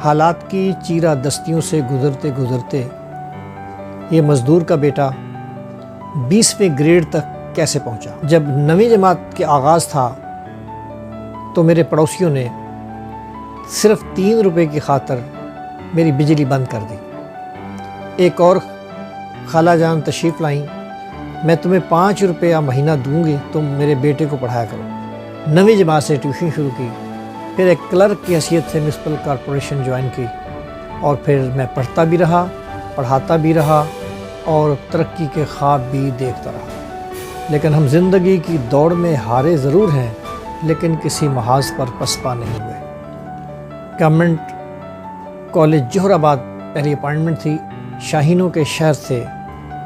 حالات کی چیرہ دستیوں سے گزرتے گزرتے یہ مزدور کا بیٹا 20ویں گریڈ تک کیسے پہنچا۔ جب 9ویں جماعت کے آغاز تھا تو میرے پڑوسیوں نے صرف 3 روپے کی خاطر میری بجلی بند کر دی۔ ایک اور خالہ جان تشریف لائیں، میں تمہیں 5 روپیہ مہینہ دوں گی، تم میرے بیٹے کو پڑھایا کرو۔ 9ویں جماعت سے ٹیوشن شروع کی، پھر ایک کلرک کی حیثیت سے میونسپل کارپوریشن جوائن کی، اور پھر میں پڑھتا بھی رہا، پڑھاتا بھی رہا اور ترقی کے خواب بھی دیکھتا رہا۔ لیکن ہم زندگی کی دوڑ میں ہارے ضرور ہیں، لیکن کسی محاذ پر پسپا نہیں ہوئے۔ گورنمنٹ کالج جوہر آباد پہلی اپائنٹمنٹ تھی۔ شاہینوں کے شہر سے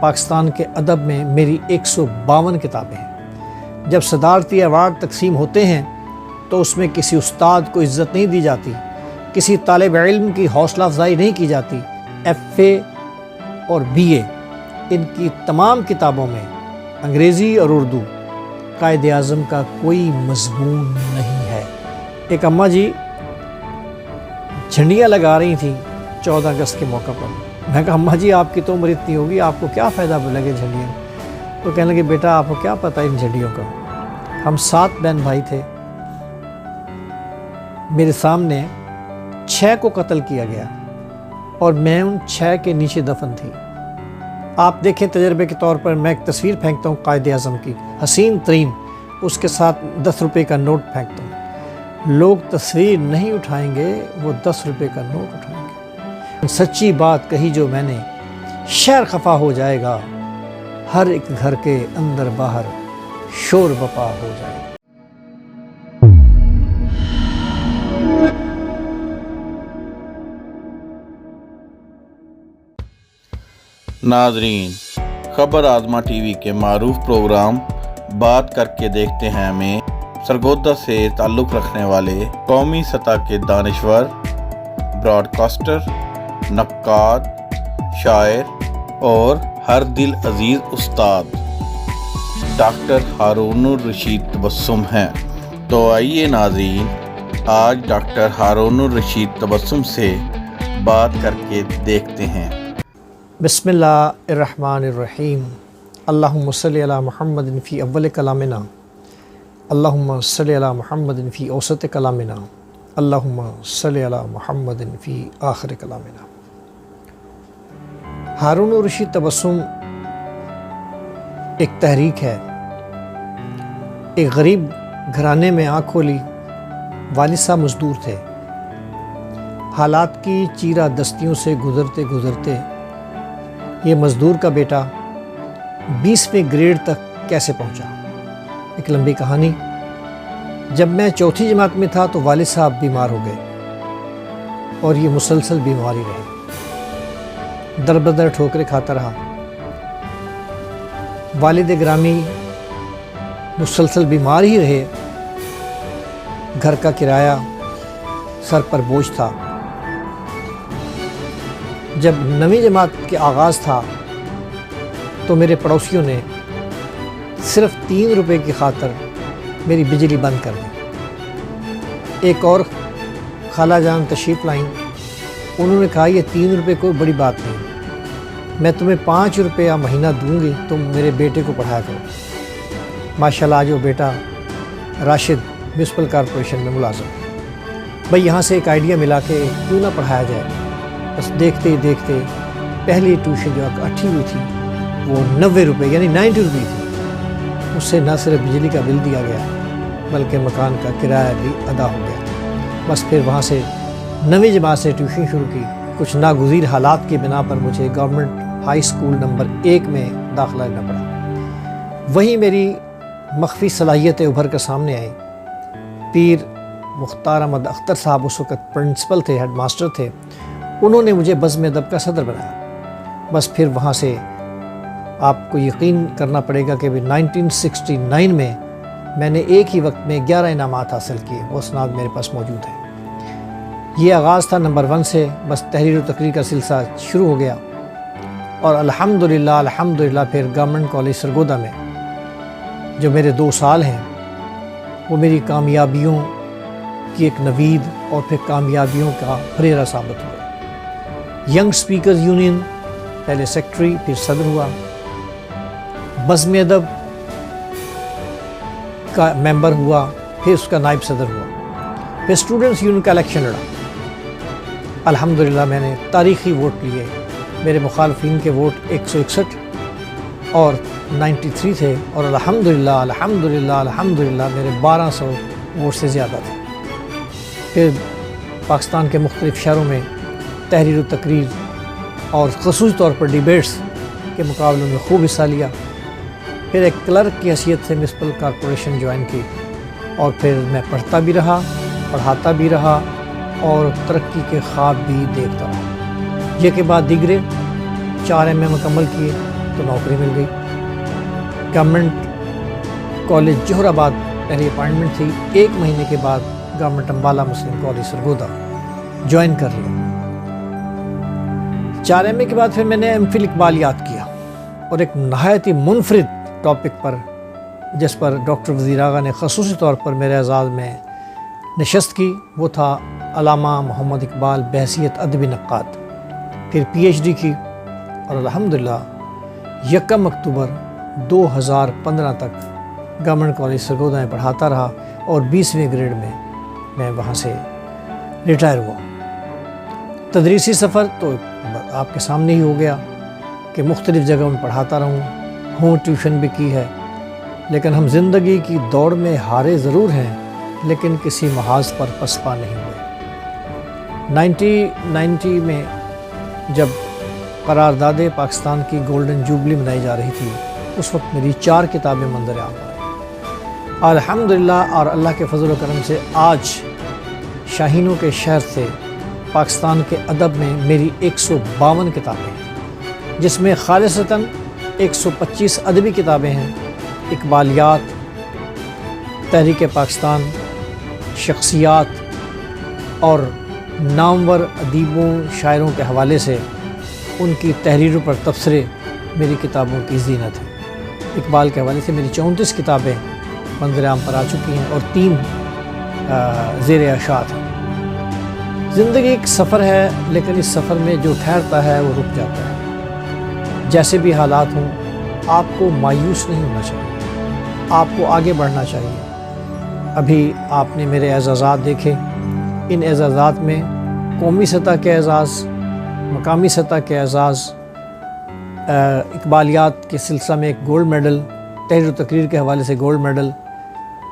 پاکستان کے ادب میں میری 152 کتابیں ہیں۔ جب صدارتی ایوارڈ تقسیم ہوتے ہیں تو اس میں کسی استاد کو عزت نہیں دی جاتی، کسی طالب علم کی حوصلہ افزائی نہیں کی جاتی۔ FA اور BA ان کی تمام کتابوں میں انگریزی اور اردو قائد اعظم کا کوئی مضمون نہیں ہے۔ ایک اماں جی جھنڈیاں لگا رہی تھیں 14 اگست کے موقع پر۔ میں کہا اماں جی آپ کی تو عمر اتنی ہوگی، آپ کو کیا فائدہ لگے جھنڈیاں؟ تو کہنے لگے بیٹا آپ کو کیا پتہ ان جھنڈیوں کا؟ ہم 7 بہن بھائی تھے، میرے سامنے 6 کو قتل کیا گیا اور میں ان 6 کے نیچے دفن تھی۔ آپ دیکھیں تجربے کے طور پر میں ایک تصویر پھینکتا ہوں قائد اعظم کی حسین ترین، اس کے ساتھ 10 روپے کا نوٹ پھینکتا ہوں، لوگ تصویر نہیں اٹھائیں گے، وہ 10 روپے کا نوٹ اٹھائیں گے۔ سچی بات کہی جو میں نے، شہر خفا ہو جائے گا، ہر ایک گھر کے اندر باہر شور بپا ہو جائے گا۔ ناظرین، خبر آزما ٹی وی کے معروف پروگرام بات کر کے دیکھتے ہیں میں سرگودا سے تعلق رکھنے والے قومی سطح کے دانشور، براڈ کاسٹر، نقاد، شاعر اور ہر دل عزیز استاد ڈاکٹر ہارون الرشید تبسم ہیں۔ تو آئیے ناظرین، آج ڈاکٹر ہارون الرشید تبسم سے بات کر کے دیکھتے ہیں۔ بسم اللہ الرحمن الرحیم۔ اللہم صلی علی محمد فی اول کلامنا، اللہم صلی علی محمد فی اوسط کلامنا، اللہم صلی علی محمد فی آخر کلامنا۔ ہارون الرشید تبسم ایک تحریک ہے۔ ایک غریب گھرانے میں آنکھ کھولی، والد صاحب مزدور تھے۔ حالات کی چیرہ دستیوں سے گزرتے گزرتے یہ مزدور کا بیٹا 20ویں گریڈ تک کیسے پہنچا، ایک لمبی کہانی۔ جب میں 4تھی جماعت میں تھا تو والد صاحب بیمار ہو گئے اور یہ مسلسل بیماری رہے، در بدر ٹھوکریں کھاتا رہا۔ والد گرامی مسلسل بیمار ہی رہے، گھر کا کرایہ سر پر بوجھ تھا۔ جب 9ویں جماعت کے آغاز تھا تو میرے پڑوسیوں نے صرف 3 روپے کی خاطر میری بجلی بند کر دی۔ ایک اور خالہ جان تشریف لائیں، انہوں نے کہا یہ 3 روپے کوئی بڑی بات نہیں، میں تمہیں 5 روپیہ مہینہ دوں گی، تم میرے بیٹے کو پڑھایا کرو۔ ماشاءاللہ آج وہ بیٹا راشد میونسپل کارپوریشن میں ملازم۔ بھائی یہاں سے ایک آئیڈیا ملا کہ کیوں نہ پڑھایا جائے۔ بس دیکھتے ہی دیکھتے پہلی ٹیوشن جو 8 ہوئی تھی وہ 90 روپے یعنی 90 روپے تھی۔ اس سے نہ صرف بجلی کا بل دیا گیا بلکہ مکان کا کرایہ بھی ادا ہو گیا۔ بس پھر وہاں سے 9ویں جماعت سے ٹیوشن شروع کی۔ کچھ ناگزیر حالات کی بنا پر مجھے گورنمنٹ ہائی اسکول نمبر 1 میں داخلہ لینا پڑا۔ وہیں میری مخفی صلاحیتیں ابھر کر سامنے آئیں۔ پیر مختار احمد اختر صاحب اس وقت پرنسپل تھے، ہیڈ ماسٹر تھے، انہوں نے مجھے بزم ادب کا صدر بنایا۔ بس پھر وہاں سے آپ کو یقین کرنا پڑے گا کہ 1969 میں نے ایک ہی وقت میں 11 انعامات حاصل کیے، وہ اسناد میرے پاس موجود ہیں۔ یہ آغاز تھا نمبر 1 سے، بس تحریر و تقریر کا سلسلہ شروع ہو گیا اور الحمدللہ پھر گورنمنٹ کالج سرگودا میں جو میرے 2 سال ہیں وہ میری کامیابیوں کی ایک نوید اور پھر کامیابیوں کا پھریرا ثابت ہوا۔ ینگ سپیکرز یونین پہلے سیکٹری پھر صدر ہوا، بزم ادب کا ممبر ہوا، پھر اس کا نائب صدر ہوا، پھر اسٹوڈنٹس یونین کا الیکشن لڑا۔ الحمدللہ میں نے تاریخی ووٹ لیے، میرے مخالفین کے ووٹ 161 اور 93 تھے، اور الحمدللہ میرے 1200 ووٹ سے زیادہ تھے۔ پھر پاکستان کے مختلف شہروں میں تحریر و تقریر اور خصوصی طور پر ڈیبیٹس کے مقابلوں میں خوب حصہ لیا۔ پھر ایک کلرک کی حیثیت سے میونسپل کارپوریشن جوائن کی، اور پھر میں پڑھتا بھی رہا، پڑھاتا بھی رہا، اور ترقی کے خواب بھی دیکھتا رہا۔ یہ کے بعد دیگرے 4 ایم اے مکمل کیے تو نوکری مل گئی۔ گورنمنٹ کالج جوہر آباد پہلی اپائنٹمنٹ تھی، 1 مہینے کے بعد گورنمنٹ امبالہ مسلم کالج سرگودا جوائن کر لیا۔ 4 ایم اے کے بعد پھر میں نے ایم فل اقبالیات کیا، اور ایک نہایت ہی منفرد ٹاپک پر جس پر ڈاکٹر وزیر آغا نے خصوصی طور پر میرے اعزاز میں نشست کی، وہ تھا علامہ محمد اقبال بحیثیت ادبی نقاد۔ پھر پی ایچ ڈی کی، اور الحمدللہ 1 اکتوبر 2015 تک گورنمنٹ کالج سرگودا میں پڑھاتا رہا، اور 20ویں گریڈ میں وہاں سے ریٹائر ہوا۔ تدریسی سفر تو آپ کے سامنے ہی ہو گیا کہ مختلف جگہوں میں پڑھاتا رہوں، ٹیوشن بھی کی ہے، لیکن ہم زندگی کی دوڑ میں ہارے ضرور ہیں، لیکن کسی محاذ پر پسپا نہیں ہوئے۔ 1990 میں جب قرارداد پاکستان کی گولڈن جوبلی منائی جا رہی تھی، اس وقت میری 4 کتابیں منظر عام آئیں۔ الحمدللہ، اور اللہ کے فضل و کرم سے آج شاہینوں کے شہر سے پاکستان کے ادب میں میری 152 کتابیں ہیں، جس میں خالصتاً 125 ادبی کتابیں ہیں، اقبالیات، تحریک پاکستان، شخصیات اور نامور ادیبوں شاعروں کے حوالے سے ان کی تحریروں پر تبصرے میری کتابوں کی زینت ہے۔ اقبال کے حوالے سے میری 34 کتابیں منظر عام پر آ چکی ہیں، اور 3 زیر اشاعت ہیں۔ زندگی ایک سفر ہے، لیکن اس سفر میں جو ٹھہرتا ہے وہ رک جاتا ہے۔ جیسے بھی حالات ہوں، آپ کو مایوس نہیں ہونا چاہیے، آپ کو آگے بڑھنا چاہیے۔ ابھی آپ نے میرے اعزازات دیکھے، ان اعزازات میں قومی سطح کے اعزاز، مقامی سطح کے اعزاز، اقبالیات کے سلسلہ میں ایک گولڈ میڈل، تحریر و تقریر کے حوالے سے گولڈ میڈل،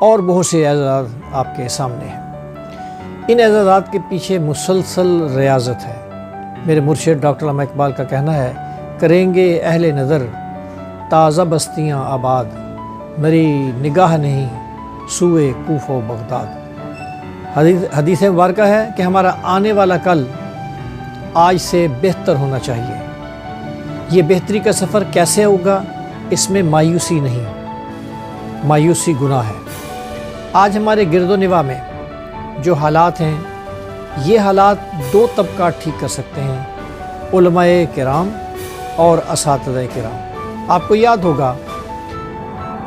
اور بہت سے اعزاز آپ کے سامنے ہیں۔ ان اعزازات کے پیچھے مسلسل ریاضت ہے۔ میرے مرشد ڈاکٹر علامہ اقبال کا کہنا ہے، کریں گے اہل نظر تازہ بستیاں آباد، میری نگاہ نہیں سوئے کوفہ و بغداد۔ حدیث مبارکہ ہے کہ ہمارا آنے والا کل آج سے بہتر ہونا چاہیے۔ یہ بہتری کا سفر کیسے ہوگا؟ اس میں مایوسی نہیں، مایوسی گناہ ہے۔ آج ہمارے گرد و نواح میں جو حالات ہیں، یہ حالات 2 طبقات ٹھیک کر سکتے ہیں، علماء کرام اور اساتذہ کرام۔ آپ کو یاد ہوگا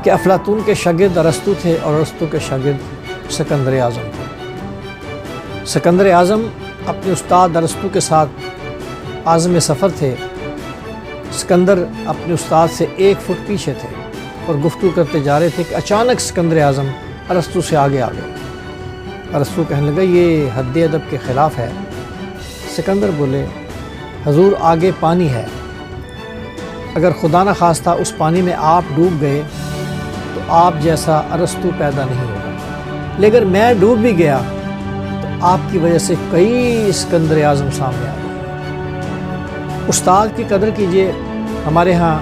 کہ افلاطون کے شاگرد ارسطو تھے، اور ارسطو کے شاگرد سکندر اعظم تھے۔ سکندر اعظم اپنے استاد ارسطو کے ساتھ عازم سفر تھے۔ سکندر اپنے استاد سے 1 فٹ پیچھے تھے، اور گفتگو کرتے جا رہے تھے کہ اچانک سکندر اعظم ارسطو سے آگے آ گئے۔ ارسطو کہنے لگا، یہ حد ادب کے خلاف ہے۔ سکندر بولے، حضور آگے پانی ہے، اگر خدا نہ خواستہ اس پانی میں آپ ڈوب گئے تو آپ جیسا ارسطو پیدا نہیں ہوگا، لیکن میں ڈوب بھی گیا تو آپ کی وجہ سے کئی سکندر اعظم سامنے آ گئے۔ استاد کی قدر کیجئے۔ ہمارے ہاں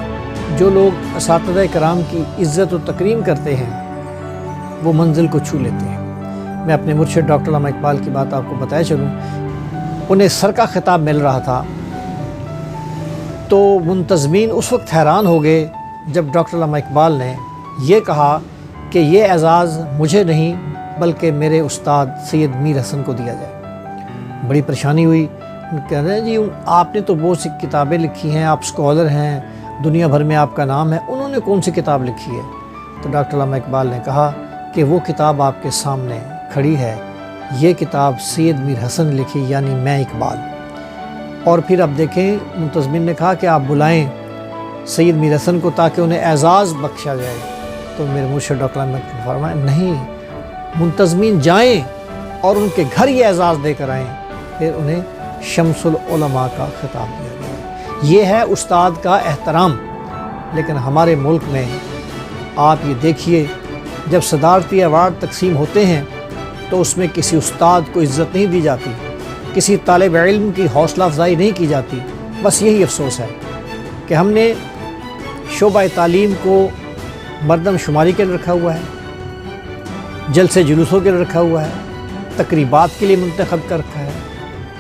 جو لوگ اساتذہ کرام کی عزت و تکریم کرتے ہیں، وہ منزل کو چھو لیتے ہیں۔ میں اپنے مرشد ڈاکٹر علامہ اقبال کی بات آپ کو بتایا چلوں، انہیں سر کا خطاب مل رہا تھا، تو منتظمین اس وقت حیران ہو گئے جب ڈاکٹر علامہ اقبال نے یہ کہا کہ یہ اعزاز مجھے نہیں بلکہ میرے استاد سید میر حسن کو دیا جائے۔ بڑی پریشانی ہوئی۔ کہہ رہے ہیں جی آپ نے تو بہت سی کتابیں لکھی ہیں، آپ اسکالر ہیں، دنیا بھر میں آپ کا نام ہے، انہوں نے کون سی کتاب لکھی ہے؟ تو ڈاکٹر علامہ اقبال نے کہا کہ وہ کتاب آپ کے سامنے کھڑی ہے، یہ کتاب سید میر حسن نے لکھی، یعنی میں اقبال۔ اور پھر اب دیکھیں منتظمین نے کہا کہ آپ بلائیں سید میر حسن کو تاکہ انہیں اعزاز بخشا جائے، تو میرے مرشد ڈاکٹر احمد نے فرمایا نہیں، منتظمین جائیں اور ان کے گھر یہ اعزاز دے کر آئیں۔ پھر انہیں شمس العلماء کا خطاب دیا گیا۔ یہ ہے استاد کا احترام۔ لیکن ہمارے ملک میں آپ یہ دیکھیے، جب صدارتی ایوارڈ تقسیم ہوتے ہیں تو اس میں کسی استاد کو عزت نہیں دی جاتی، کسی طالب علم کی حوصلہ افزائی نہیں کی جاتی۔ بس یہی افسوس ہے کہ ہم نے شعبہ تعلیم کو مردم شماری کے لیے رکھا ہوا ہے، جلسے جلوسوں کے لیے رکھا ہوا ہے، تقریبات کے لیے منتخب کر رکھا ہے۔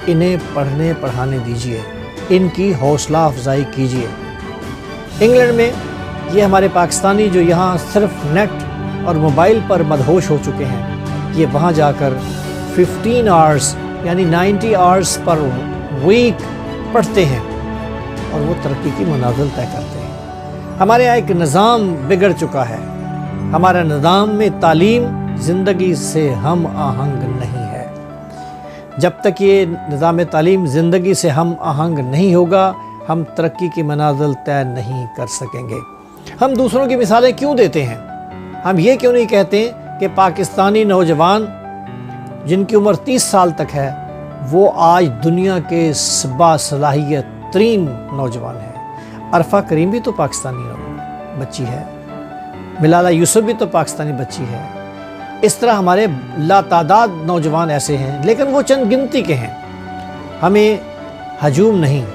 انہیں پڑھنے پڑھانے دیجیے، ان کی حوصلہ افزائی کیجیے۔ انگلینڈ میں یہ ہمارے پاکستانی جو یہاں صرف نیٹ اور موبائل پر مدہوش ہو چکے ہیں، یہ وہاں جا کر 15 آورز یعنی 90 آورز پر ویک پڑھتے ہیں اور وہ ترقی کی منازل طے کرتے ہیں۔ ہمارے یہاں ایک نظام بگڑ چکا ہے۔ ہمارا نظام میں تعلیم زندگی سے ہم آہنگ نہیں ہے۔ جب تک یہ نظام تعلیم زندگی سے ہم آہنگ نہیں ہوگا، ہم ترقی کی منازل طے نہیں کر سکیں گے۔ ہم دوسروں کی مثالیں کیوں دیتے ہیں؟ ہم یہ کیوں نہیں کہتے کہ پاکستانی نوجوان جن کی عمر 30 سال تک ہے وہ آج دنیا کے باصلاحیت ترین نوجوان ہیں؟ عرفہ کریم بھی تو پاکستانی بچی ہے، ملالہ یوسف بھی تو پاکستانی بچی ہے۔ اس طرح ہمارے لاتعداد نوجوان ایسے ہیں، لیکن وہ چند گنتی کے ہیں۔ ہمیں ہجوم نہیں،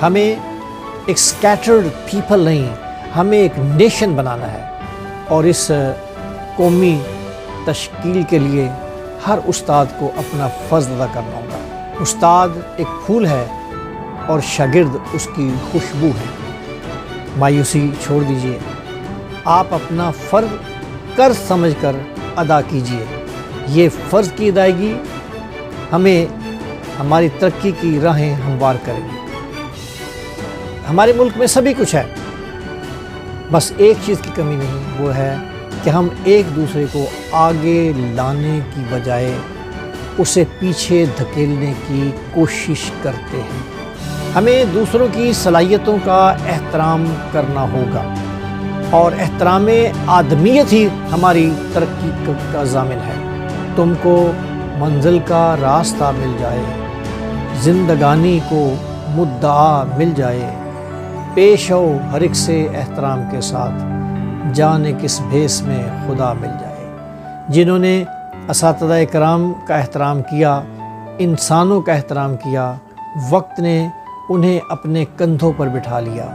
ہمیں ایک سکیٹرڈ پیپل نہیں، ہمیں ایک نیشن بنانا ہے، اور اس قومی تشکیل کے لیے ہر استاد کو اپنا فرض ادا کرنا ہوگا۔ استاد ایک پھول ہے اور شاگرد اس کی خوشبو ہے۔ مایوسی چھوڑ دیجیے، آپ اپنا فرض کر سمجھ کر ادا کیجیے۔ یہ فرض کی ادائیگی ہمیں ہماری ترقی کی راہیں ہموار کرے گی۔ ہمارے ملک میں سبھی کچھ ہے، بس ایک چیز کی کمی نہیں، وہ ہے کہ ہم ایک دوسرے کو آگے لانے کی بجائے اسے پیچھے دھکیلنے کی کوشش کرتے ہیں۔ ہمیں دوسروں کی صلاحیتوں کا احترام کرنا ہوگا، اور احترام آدمیت ہی ہماری ترقی کا ضامن ہے۔ تم کو منزل کا راستہ مل جائے، زندگانی کو مدعا مل جائے، پیش ہو ہر ایک سے احترام کے ساتھ، جانے کس بھیس میں خدا مل جائے۔ جنہوں نے اساتذہ کرام کا احترام کیا، انسانوں کا احترام کیا، وقت نے انہیں اپنے کندھوں پر بٹھا لیا،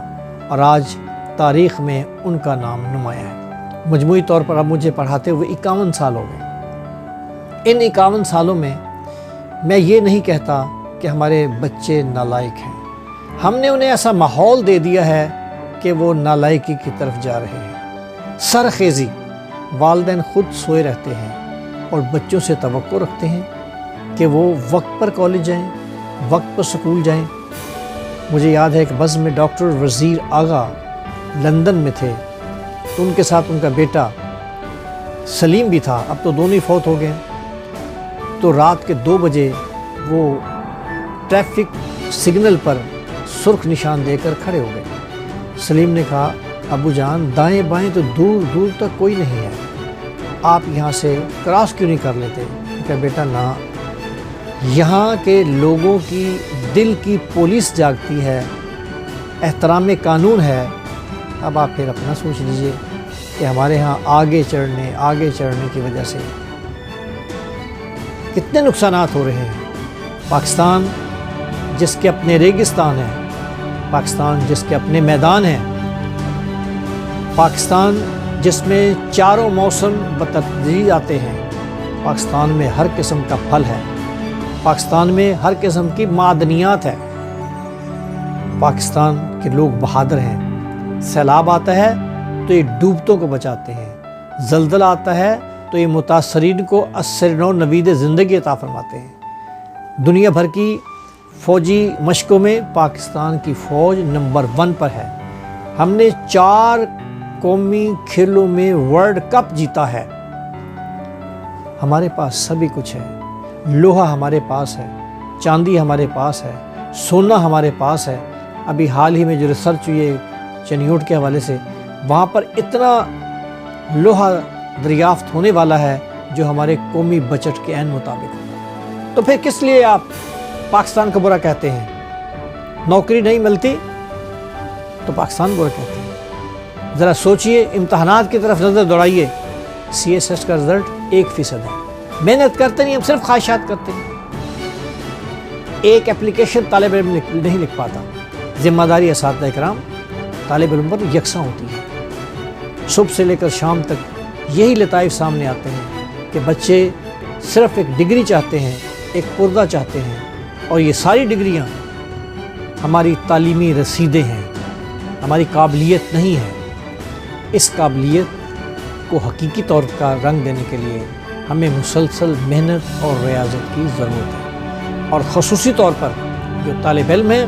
اور آج تاریخ میں ان کا نام نمایاں ہے۔ مجموعی طور پر اب مجھے پڑھاتے ہوئے 51 سال ہو گئے۔ ان 51 سالوں میں یہ نہیں کہتا کہ ہمارے بچے نالائق ہیں۔ ہم نے انہیں ایسا ماحول دے دیا ہے کہ وہ نالائکی کی طرف جا رہے ہیں۔ سرخیزی، والدین خود سوئے رہتے ہیں اور بچوں سے توقع رکھتے ہیں کہ وہ وقت پر کالج جائیں، وقت پر سکول جائیں۔ مجھے یاد ہے ایک بزم میں ڈاکٹر وزیر آغا لندن میں تھے، تو ان کے ساتھ ان کا بیٹا سلیم بھی تھا، اب تو دونوں ہی فوت ہو گئے۔ تو رات کے 2 بجے وہ ٹریفک سگنل پر سرخ نشان دے کر کھڑے ہو گئے۔ سلیم نے کہا، ابو جان دائیں بائیں تو دور دور تک کوئی نہیں ہے، آپ یہاں سے کراس کیوں نہیں کر لیتے؟ کہ بیٹا نہ، یہاں کے لوگوں کی دل کی پولیس جاگتی ہے، احترام قانون ہے۔ اب آپ پھر اپنا سوچ لیجئے کہ ہمارے ہاں آگے چڑھنے کی وجہ سے کتنے نقصانات ہو رہے ہیں۔ پاکستان جس کے اپنے ریگستان ہیں، پاکستان جس کے اپنے میدان ہیں، پاکستان جس میں چاروں موسم بتدریج آتے ہیں، پاکستان میں ہر قسم کا پھل ہے، پاکستان میں ہر قسم کی معدنیات ہے، پاکستان کے لوگ بہادر ہیں۔ سیلاب آتا ہے تو یہ ڈوبتوں کو بچاتے ہیں، زلزلہ آتا ہے تو یہ متاثرین کو اثر نو نوید زندگی عطا فرماتے ہیں۔ دنیا بھر کی فوجی مشقوں میں پاکستان کی فوج نمبر 1 پر ہے۔ ہم نے 4 قومی کھیلوں میں ورلڈ کپ جیتا ہے۔ ہمارے پاس سبھی کچھ ہے، لوہا ہمارے پاس ہے، چاندی ہمارے پاس ہے، سونا ہمارے پاس ہے۔ ابھی حال ہی میں جو ریسرچ ہوئی ہے چنیوٹ کے حوالے سے، وہاں پر اتنا لوہا دریافت ہونے والا ہے جو ہمارے قومی بجٹ کے عین مطابق ہے۔ تو پھر کس لیے آپ پاکستان کا برا کہتے ہیں؟ نوکری نہیں ملتی تو پاکستان برا کہتے ہیں۔ ذرا سوچئے، امتحانات کی طرف نظر دوڑائیے، سی ایس ایس کا رزلٹ 1% ہے۔ محنت کرتے نہیں، ہم صرف خواہشات کرتے ہیں۔ ایک اپلیکیشن طالب علم نہیں لکھ پاتا۔ ذمہ داری اساتذہ اکرام طالب علم پر یکساں ہوتی ہے۔ صبح سے لے کر شام تک یہی لطائف سامنے آتے ہیں کہ بچے صرف ایک ڈگری چاہتے ہیں، ایک پردہ چاہتے ہیں، اور یہ ساری ڈگریاں ہماری تعلیمی رسیدیں ہیں، ہماری قابلیت نہیں ہے۔ اس قابلیت کو حقیقی طور کا رنگ دینے کے لیے ہمیں مسلسل محنت اور ریاضت کی ضرورت ہے، اور خصوصی طور پر جو طالب علم ہیں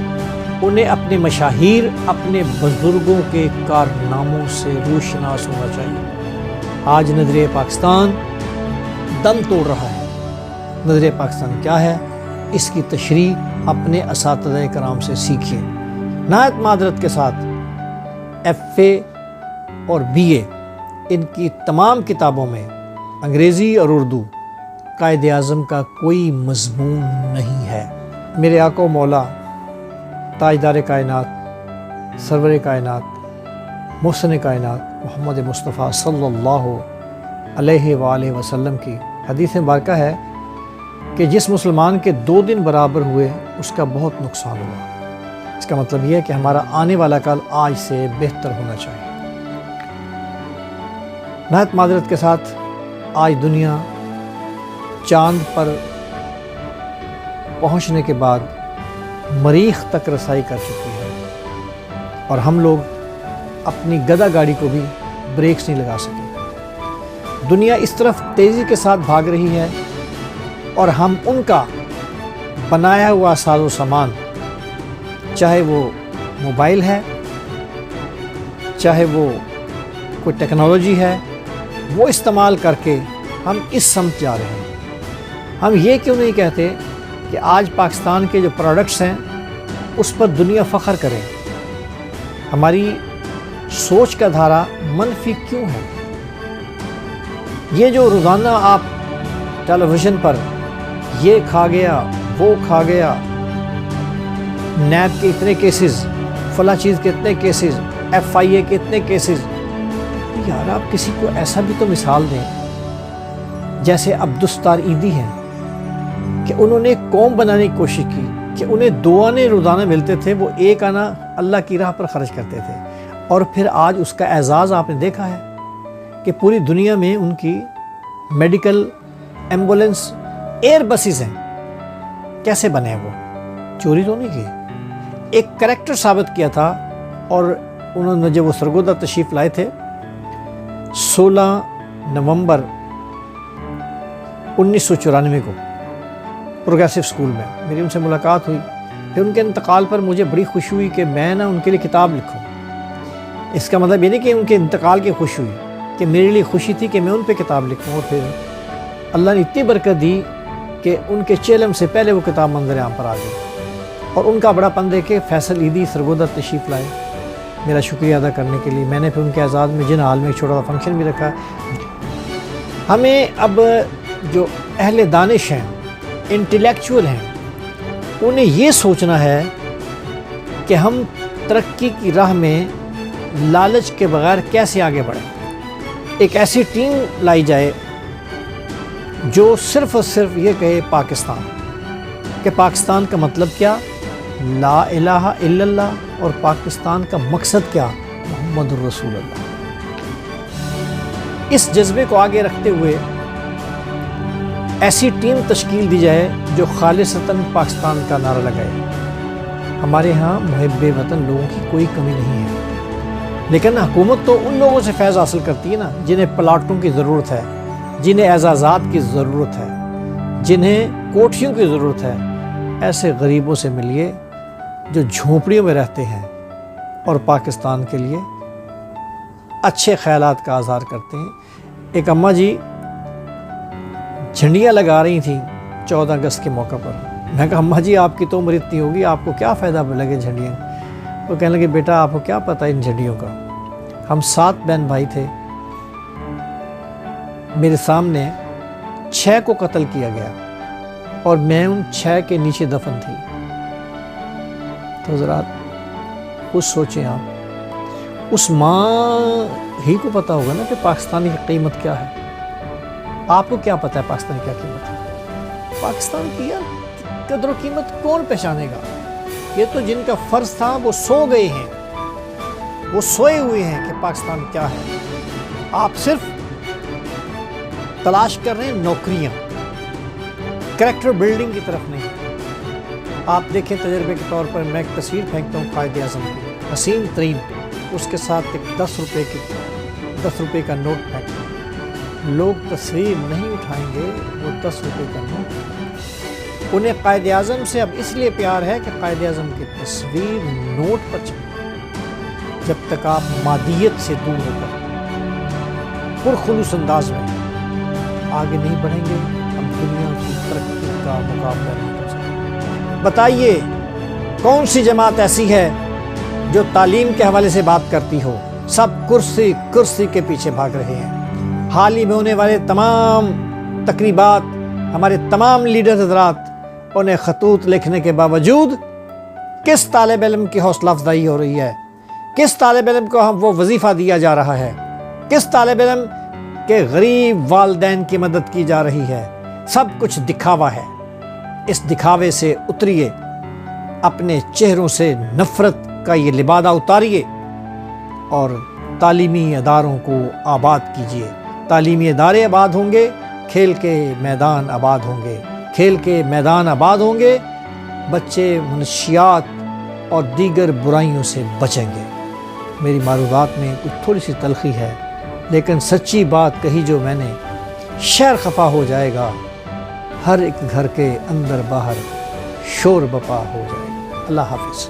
انہیں اپنے مشاہیر، اپنے بزرگوں کے کارناموں سے روشناس ہونا چاہیے۔ آج نظریہ پاکستان دم توڑ رہا ہے۔ نظریہ پاکستان کیا ہے؟ اس کی تشریح اپنے اساتذہ کرام سے سیکھیے۔ نہایت معذرت کے ساتھ ایف اے اور بی اے ان کی تمام کتابوں میں انگریزی اور اردو قائد اعظم کا کوئی مضمون نہیں ہے۔ میرے آقا و مولا تاجدار کائنات، سرور کائنات، محسن کائنات محمد مصطفیٰ صلی اللہ علیہ وآلہ وسلم کی حدیث مبارکہ ہے کہ جس مسلمان کے 2 دن برابر ہوئے اس کا بہت نقصان ہوا۔ اس کا مطلب یہ ہے کہ ہمارا آنے والا کل آج سے بہتر ہونا چاہیے۔ نہایت معذرت کے ساتھ آج دنیا چاند پر پہنچنے کے بعد مریخ تک رسائی کر چکی ہے، اور ہم لوگ اپنی گدا گاڑی کو بھی بریکس نہیں لگا سکے۔ دنیا اس طرف تیزی کے ساتھ بھاگ رہی ہے، اور ہم ان کا بنایا ہوا ساز و سامان، چاہے وہ موبائل ہے، چاہے وہ کوئی ٹیکنالوجی ہے، وہ استعمال کر کے ہم اس سمت جا رہے ہیں۔ ہم یہ کیوں نہیں کہتے کہ آج پاکستان کے جو پروڈکٹس ہیں اس پر دنیا فخر کرے؟ ہماری سوچ کا دھارا منفی کیوں ہے؟ یہ جو روزانہ آپ ٹیلی ویژن پر یہ کھا گیا، وہ کھا گیا، نیب کے اتنے کیسز، فلاں چیز کے اتنے کیسز، ایف آئی اے کے اتنے کیسز، یار آپ کسی کو ایسا بھی تو مثال دیں جیسے عبدالستار عیدی ہیں کہ انہوں نے ایک قوم بنانے کی کوشش کی کہ انہیں 2 آنے روزانہ ملتے تھے، وہ 1 آنا اللہ کی راہ پر خرچ کرتے تھے، اور پھر آج اس کا اعزاز آپ نے دیکھا ہے کہ پوری دنیا میں ان کی میڈیکل ایمبولنس ایئر بسیز ہیں۔ کیسے بنے وہ؟ چوری تو نہیں کی، ایک کریکٹر ثابت کیا تھا۔ اور انہوں نے جب وہ سرگودا تشریف لائے تھے 16 نومبر 1994 کو پروگریسو اسکول میں میری ان سے ملاقات ہوئی۔ پھر ان کے انتقال پر مجھے بڑی خوشی ہوئی کہ میں ان کے لیے کتاب لکھوں۔ اس کا مطلب یہ نہیں کہ ان کے انتقال کی خوشی ہوئی، کہ میرے لیے خوشی تھی کہ میں ان پہ کتاب لکھوں، اور پھر اللہ نے اتنی برکت دی کہ ان کے چیلم سے پہلے وہ کتاب منظر عام پر آ گئی، اور ان کا بڑا پن دے کے فیصل عیدی سرگودا تشریف لائے میرا شکریہ ادا کرنے کے لیے۔ میں نے پھر ان کے اعزاز میں جن حال میں ایک چھوٹا سا فنکشن بھی رکھا۔ ہمیں اب جو اہل دانش ہیں، انٹلیکچول ہیں، انہیں یہ سوچنا ہے کہ ہم ترقی کی راہ میں لالچ کے بغیر کیسے آگے بڑھیں۔ ایک ایسی ٹیم لائی جائے جو صرف اور صرف یہ کہے پاکستان، کہ پاکستان کا مطلب کیا؟ لا الہ الا اللہ، اور پاکستان کا مقصد کیا؟ محمد الرسول اللہ۔ اس جذبے کو آگے رکھتے ہوئے ایسی ٹیم تشکیل دی جائے جو خالصتاً پاکستان کا نعرہ لگائے۔ ہمارے ہاں محب وطن لوگوں کی کوئی کمی نہیں ہے، لیکن حکومت تو ان لوگوں سے فیض حاصل کرتی ہے نا جنہیں پلاٹوں کی ضرورت ہے، جنہیں اعزازات کی ضرورت ہے، جنہیں کوٹھیوں کی ضرورت ہے۔ ایسے غریبوں سے ملیے جو جھونپڑیوں میں رہتے ہیں اور پاکستان کے لیے اچھے خیالات کا اظہار کرتے ہیں۔ ایک اماں جی جھنڈیاں لگا رہی تھیں 14 اگست کے موقع پر۔ میں کہا اماں جی آپ کی تو عمر اتنی ہوگی، آپ کو کیا فائدہ لگے جھنڈیاں؟ وہ کہنے لگے بیٹا آپ کو کیا پتہ ان جھنڈیوں کا، ہم 7 بہن بھائی تھے، میرے سامنے 6 کو قتل کیا گیا اور میں ان 6 کے نیچے دفن تھی۔ تو حضرات خود سوچیں آپ، اس ماں ہی کو پتہ ہوگا نا کہ پاکستانی کی قیمت کیا ہے۔ آپ کو کیا پتہ ہے پاکستان کی کیا قیمت ہے؟ پاکستان کی قدر و قیمت کون پہچانے گا؟ یہ تو جن کا فرض تھا وہ سو گئے ہیں، وہ سوئے ہوئے ہیں کہ پاکستان کیا ہے۔ آپ صرف تلاش کر رہے ہیں نوکریاں، کریکٹر بلڈنگ کی طرف نہیں۔ آپ دیکھیں تجربے کے طور پر، میں ایک تصویر پھینکتا ہوں قائد اعظم کی، حسین ترین، اس کے ساتھ ایک 10 روپے کا نوٹ پھینکتا ہوں۔ لوگ تصویر نہیں اٹھائیں گے، وہ 10 روپے کا نوٹ۔ انہیں قائد اعظم سے اب اس لیے پیار ہے کہ قائد اعظم کی تصویر نوٹ پر چھپے۔ جب تک آپ مادیت سے دور ہو کر پرخلوص انداز میں آگے نہیں بڑھیں گے، ہم دنیا کی ترقی کا مقابلہ نہیں کر سکتے۔ بتائیے کون سی جماعت ایسی ہے جو تعلیم کے حوالے سے بات کرتی ہو؟ سب کرسی کے پیچھے بھاگ رہے ہیں۔ حال ہی میں ہونے والے تمام تقریبات، ہمارے تمام لیڈر حضرات، انہیں خطوط لکھنے کے باوجود کس طالب علم کی حوصلہ افزائی ہو رہی ہے؟ کس طالب علم کو وہ وظیفہ دیا جا رہا ہے؟ کس طالب علم کے غریب والدین کی مدد کی جا رہی ہے؟ سب کچھ دکھاوا ہے۔ اس دکھاوے سے اتریے، اپنے چہروں سے نفرت کا یہ لبادہ اتاریے اور تعلیمی اداروں کو آباد کیجیے۔ تعلیمی ادارے آباد ہوں گے، کھیل کے میدان آباد ہوں گے، کھیل کے میدان آباد ہوں گے، بچے منشیات اور دیگر برائیوں سے بچیں گے۔ میری معروضات میں کچھ تھوڑی سی تلخی ہے، لیکن سچی بات کہی جو میں نے، شہر خفا ہو جائے گا، ہر ایک گھر کے اندر باہر شور بپا ہو جائے گا۔ اللہ حافظ۔